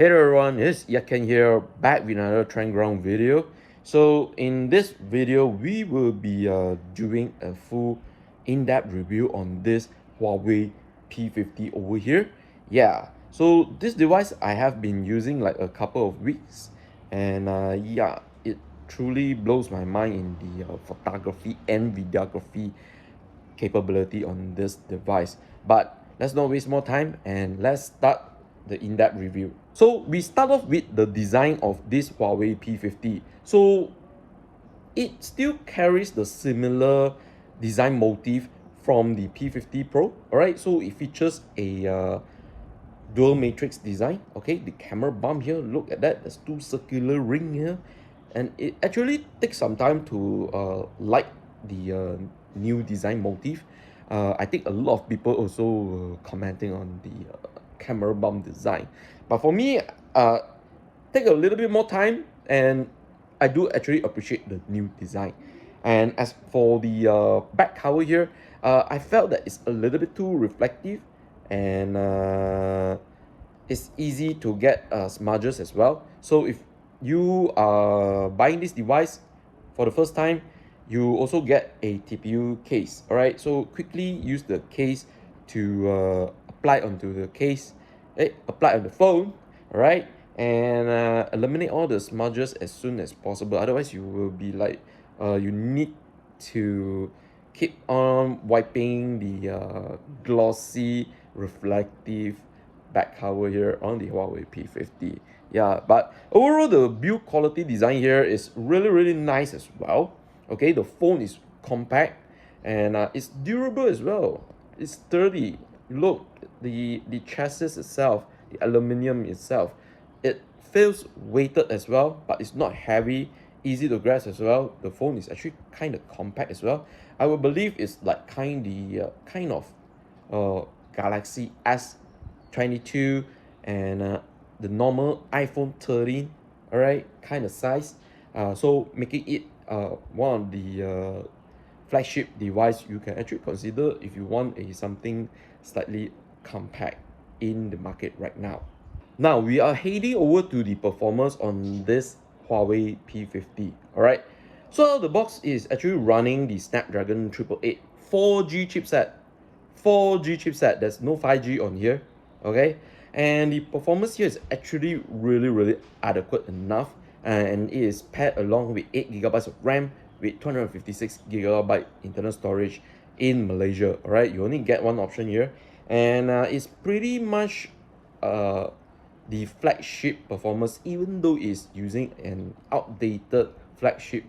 Hey everyone, it's Yaken here, back with another trend ground video. So in this video, we will be doing a full in-depth review on this Huawei P50 over here. Yeah, so this device I have been using like a couple of weeks, and yeah, it truly blows my mind in the photography and videography capability on this device. But let's not waste more time and let's start the in-depth review. So we start off with the design of this Huawei P50. So it still carries the similar design motif from the P50 Pro. All right, so it features a dual matrix design. Okay, the camera bump here, look at that, there's two circular ring here, and it actually takes some time to like the new design motif. I think a lot of people also commenting on the camera bump design, but for me, take a little bit more time, and I do actually appreciate the new design. And as for the back cover here, I felt that it's a little bit too reflective, and it's easy to get smudges as well. So if you are buying this device for the first time, you also get a TPU case. All right, so quickly use the case to apply onto the case, apply on the phone. All right, and eliminate all the smudges as soon as possible. Otherwise, you will be like, you need to keep on wiping the glossy, reflective back cover here on the Huawei P50. Yeah, but overall the build quality design here is really nice as well. Okay, the phone is compact, and it's durable as well. It's sturdy. Look, the chassis itself, the aluminium itself, it feels weighted as well, but it's not heavy, easy to grasp as well. The phone is actually kind of compact as well. I would believe it's like kind of Galaxy S22 and the normal iPhone 13, all right, kind of size. So making it one of the flagship device you can actually consider if you want a something slightly compact in the market right now. Now we are heading over to the performance on this Huawei P50. All right, so the box is actually running the Snapdragon 888 4G chipset. 4G chipset. There's no 5G on here. Okay, and the performance here is actually really adequate enough, and it is paired along with 8 GB of RAM with 256 GB internal storage in Malaysia. All right, you only get one option here, and it's pretty much the flagship performance, even though it's using an outdated flagship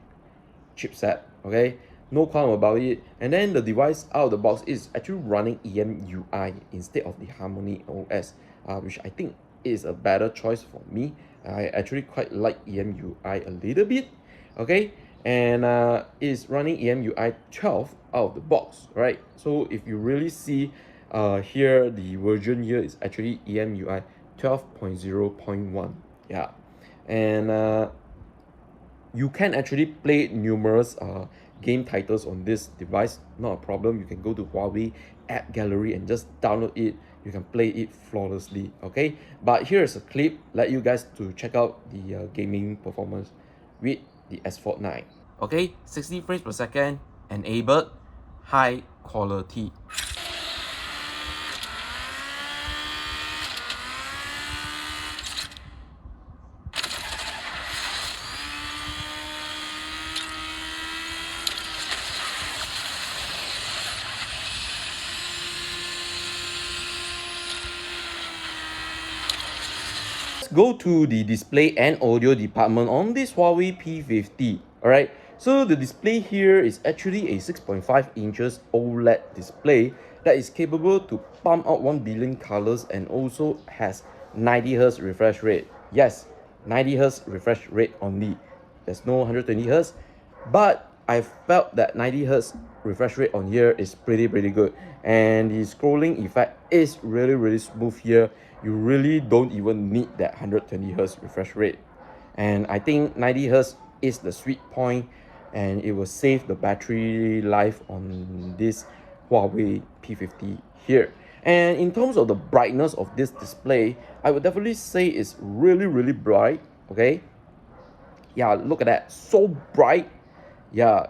chipset. Okay, no qualm about it. And then the device out of the box is actually running EMUI instead of the Harmony OS, which I think is a better choice for me. I actually quite like EMUI a little bit. Okay, and it's running EMUI 12 out of the box, right? So if you really see here, the version here is actually EMUI 12.0.1. Yeah, and you can actually play numerous game titles on this device, not a problem. You can go to Huawei app gallery and just download it. You can play it flawlessly. Okay, but here's a clip, let you guys to check out the gaming performance with the S49. Okay, 60 frames per second enabled, high quality. Go to the display and audio department on this Huawei P50. All right, so the display here is actually a 6.5 inches OLED display that is capable to pump out 1 billion colors and also has 90 Hz refresh rate. Yes, 90 Hz refresh rate only. There's no 120 Hz, but I felt that 90 Hz refresh rate on here is pretty good, and the scrolling effect is really smooth here. You really don't even need that 120 Hz refresh rate, and I think 90 Hz is the sweet point, and it will save the battery life on this Huawei P50 here. And in terms of the brightness of this display, I would definitely say it's really bright. Okay, yeah, look at that, so bright. Yeah,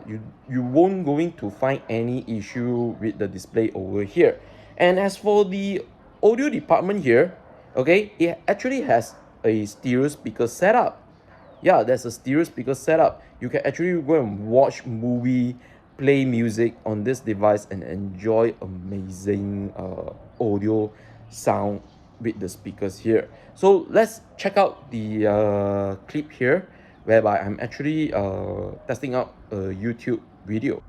you won't going to find any issue with the display over here. And as for the audio department here, okay, it actually has a stereo speaker setup. Yeah, there's a stereo speaker setup. You can actually go and watch movie, play music on this device and enjoy amazing audio sound with the speakers here. So let's check out the clip here, whereby I'm actually testing out a YouTube video.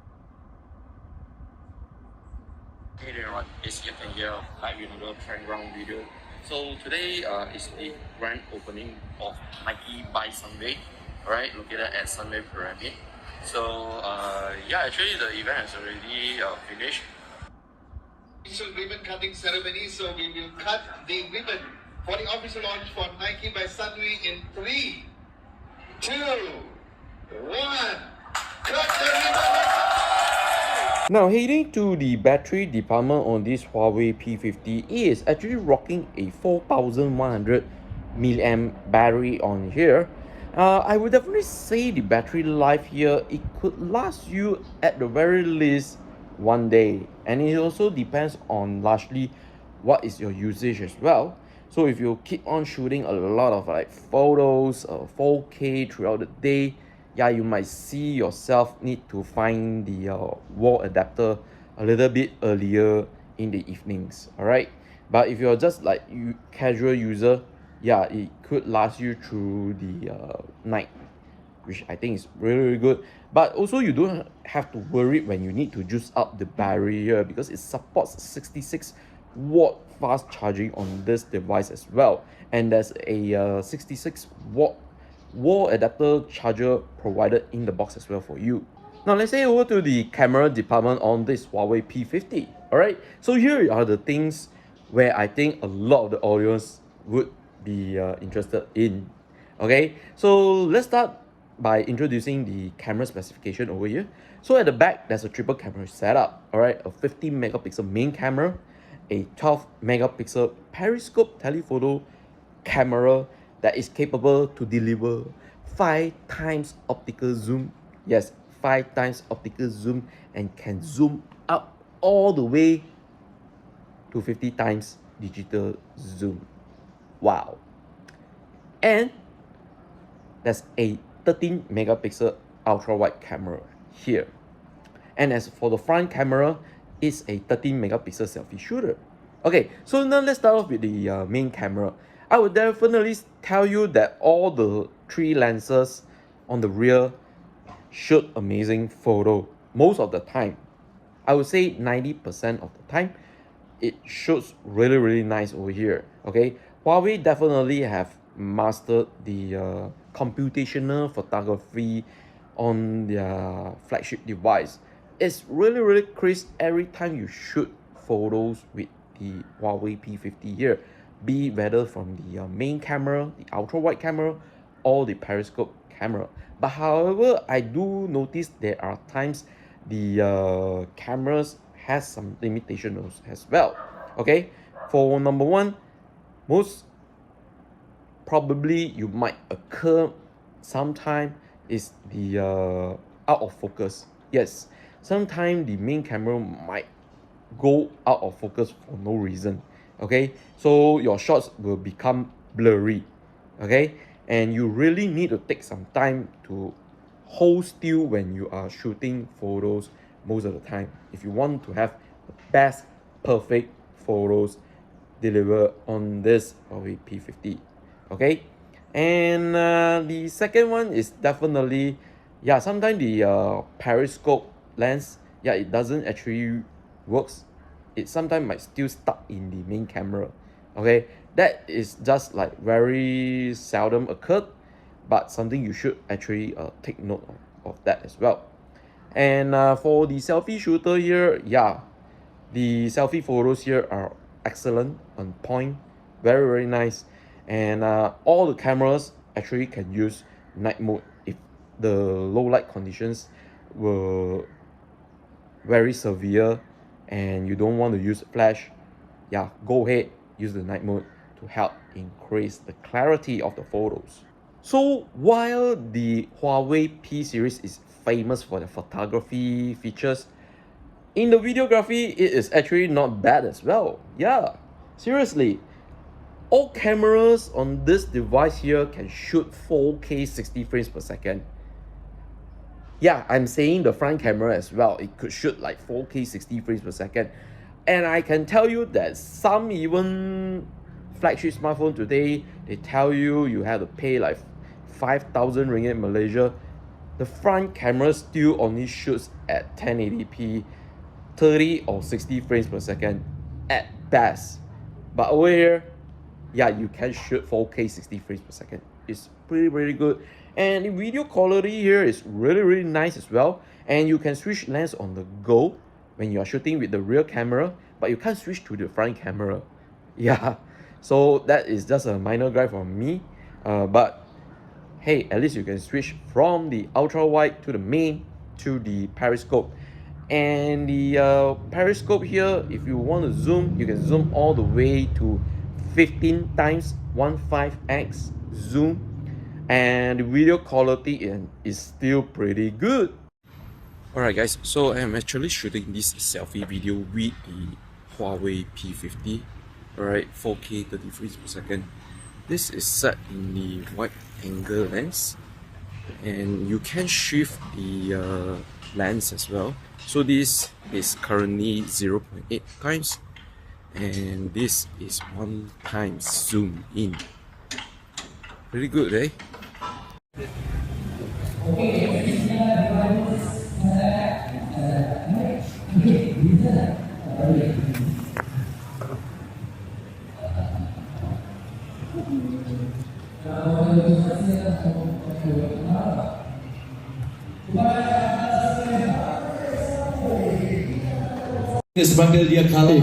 Hey there everyone, it's Ethan here, back with another trend ground video. So today is the grand opening of Nike by Sunway, alright, located at Sunway Pyramid. So yeah, actually the event has already finished. Official ribbon cutting ceremony, so we will cut the ribbon for the official launch for Nike by Sunway in 3, 2, 1. Cut the ribbon! Now heading to the battery department on this HUAWEI P50, it is actually rocking a 4100 milliamp battery on here. I would definitely say the battery life here, it could last you at the very least 1 day, and it also depends on largely what is your usage as well. So if you keep on shooting a lot of like photos 4K throughout the day, yeah, you might see yourself need to find the wall adapter a little bit earlier in the evenings. All right, but if you're just like you casual user, yeah, it could last you through the night, which I think is really good. But also you don't have to worry when you need to juice up the battery here, because it supports 66-watt fast charging on this device as well, and there's a 66-watt wall adapter charger provided in the box as well for you. Now let's say over to the camera department on this HUAWEI P50. Alright, so here are the things where I think a lot of the audience would be interested in. Okay, so let's start by introducing the camera specification over here. So at the back, there's a triple camera setup. Alright, a 50 megapixel main camera, a 12 megapixel periscope telephoto camera that is capable to deliver 5 times optical zoom. Yes, 5 times optical zoom, and can zoom up all the way to 50 times digital zoom. Wow. And there's a 13 megapixel ultra wide camera here. And as for the front camera, it's a 13 megapixel selfie shooter. Okay, so now let's start off with the main camera. I would definitely tell you that all the 3 lenses on the rear shoot amazing photo most of the time. I would say 90% of the time it shoots really nice over here. Okay, Huawei definitely have mastered the computational photography on their flagship device. It's really crisp every time you shoot photos with the Huawei P50 here, be it whether from the main camera, the ultra wide camera, or the periscope camera. But however, I do notice there are times the cameras has some limitations as well. Okay, for number one, most probably you might occur sometime is the out of focus. Yes, sometimes the main camera might go out of focus for no reason. Okay, so your shots will become blurry. Okay, and you really need to take some time to hold still when you are shooting photos most of the time if you want to have the best perfect photos delivered on this Huawei P50. Okay, and the second one is definitely, yeah, sometimes the periscope lens, yeah, it doesn't actually works. It sometimes might still stuck in the main camera. Okay, that is just like very seldom occurred, but something you should actually take note of that as well. And for the selfie shooter here, yeah, the selfie photos here are excellent, on point, very nice. And all the cameras actually can use night mode if the low light conditions were very severe and you don't want to use flash. yeah, go ahead, use the night mode to help increase the clarity of the photos. So while the Huawei P series is famous for the photography features, in the videography it is actually not bad as well. Yeah, seriously, all cameras on this device here can shoot 4K 60 frames per second. Yeah, I'm saying the front camera as well, it could shoot like 4K 60 frames per second. And I can tell you that some even flagship smartphone today, they tell you you have to pay like 5,000 ringgit Malaysia. The front camera still only shoots at 1080p, 30 or 60 frames per second at best. But over here, yeah, you can shoot 4K 60 frames per second. It's pretty good. And the video quality here is really nice as well. And you can switch lens on the go when you are shooting with the rear camera, but you can't switch to the front camera. Yeah, so that is just a minor gripe from me. But hey, at least you can switch from the ultra wide to the main to the periscope. And the periscope here, if you want to zoom, you can zoom all the way to 15 times 15x zoom, and the video quality is still pretty good. Alright guys, so I'm actually shooting this selfie video with the Huawei P50. Alright, 4K 30 frames per second. This is set in the wide angle lens, and you can shift the lens as well. So this is currently 0.8 times, and this is 1 times zoom in. Pretty good, eh? Sepanggil dia kalah.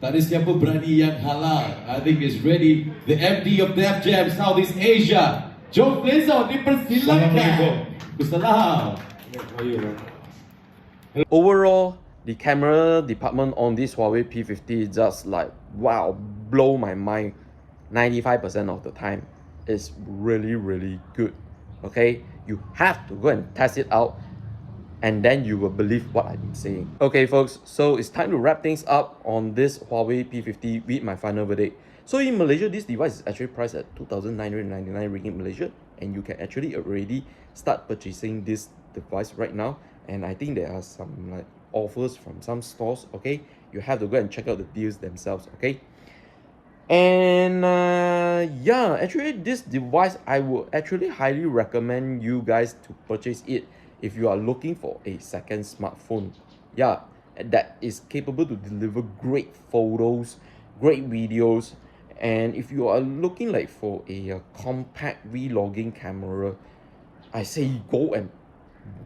Tak ada siapa berani yang halal. I think is ready. The MD of Def Jam Southeast Asia, Joe Flizzo, dipersilakan. Salam. Overall, the camera department on this Huawei P50 is just like, wow, blow my mind 95% of the time. It's really good. Okay, you have to go and test it out, and then you will believe what I've been saying. Okay folks, so it's time to wrap things up on this Huawei P50 with my final verdict. So in Malaysia, this device is actually priced at 2,999 ringgit Malaysia, and you can actually already start purchasing this device right now. And I think there are some like offers from some stores. Okay, you have to go and check out the deals themselves. Okay, and yeah, actually this device I would actually highly recommend you guys to purchase it if you are looking for a second smartphone, yeah, that is capable to deliver great photos, great videos. And if you are looking like for a compact vlogging camera, I say go and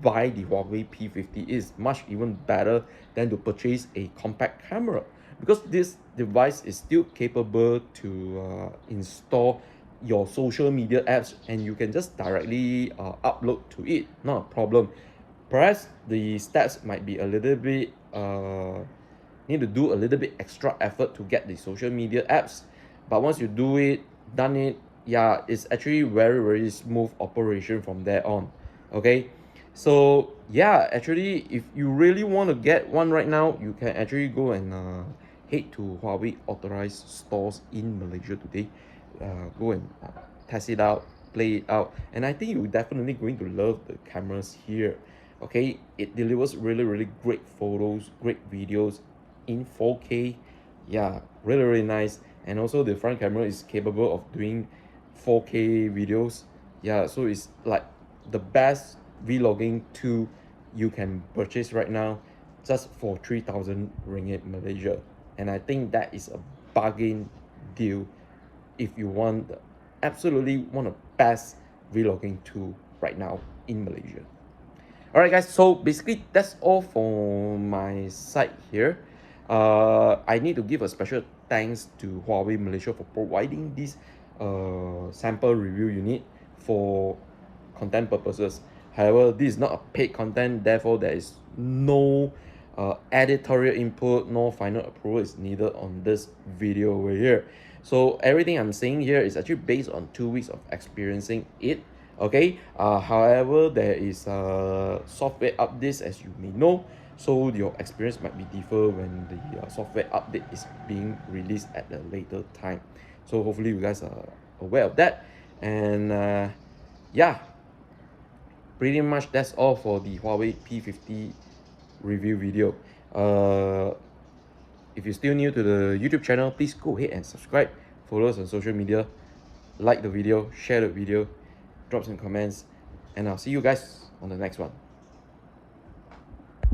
buy the Huawei P50. It is much even better than to purchase a compact camera, because this device is still capable to install your social media apps, and you can just directly upload to it, not a problem. Perhaps the steps might be a little bit need to do a little bit extra effort to get the social media apps, but once you done it, yeah, it's actually very smooth operation from there on. Okay, so yeah, actually if you really want to get one right now, you can actually go and head to Huawei authorized stores in Malaysia today. Go and test it out, play it out, and I think you're definitely going to love the cameras here. Okay, it delivers really great photos, great videos in 4K. Yeah, really nice. And also the front camera is capable of doing 4K videos. Yeah, so it's like the best vlogging tool you can purchase right now, just for 3,000 ringgit Malaysia. And I think that is a bargain deal if you absolutely want the best vlogging tool right now in Malaysia. Alright guys, so basically that's all for my side here. I need to give a special thanks to Huawei Malaysia for providing this sample review unit for content purposes. However, this is not a paid content, therefore there is no editorial input, no final approval is needed on this video over here. So everything I'm saying here is actually based on 2 weeks of experiencing it. Okay, however, there is software updates, as you may know, so your experience might be different when the software update is being released at a later time. So hopefully you guys are aware of that. And yeah, pretty much that's all for the Huawei P50 review video. If you're still new to the YouTube channel, please go ahead and subscribe, follow us on social media, like the video, share the video, drop some comments, and I'll see you guys on the next one.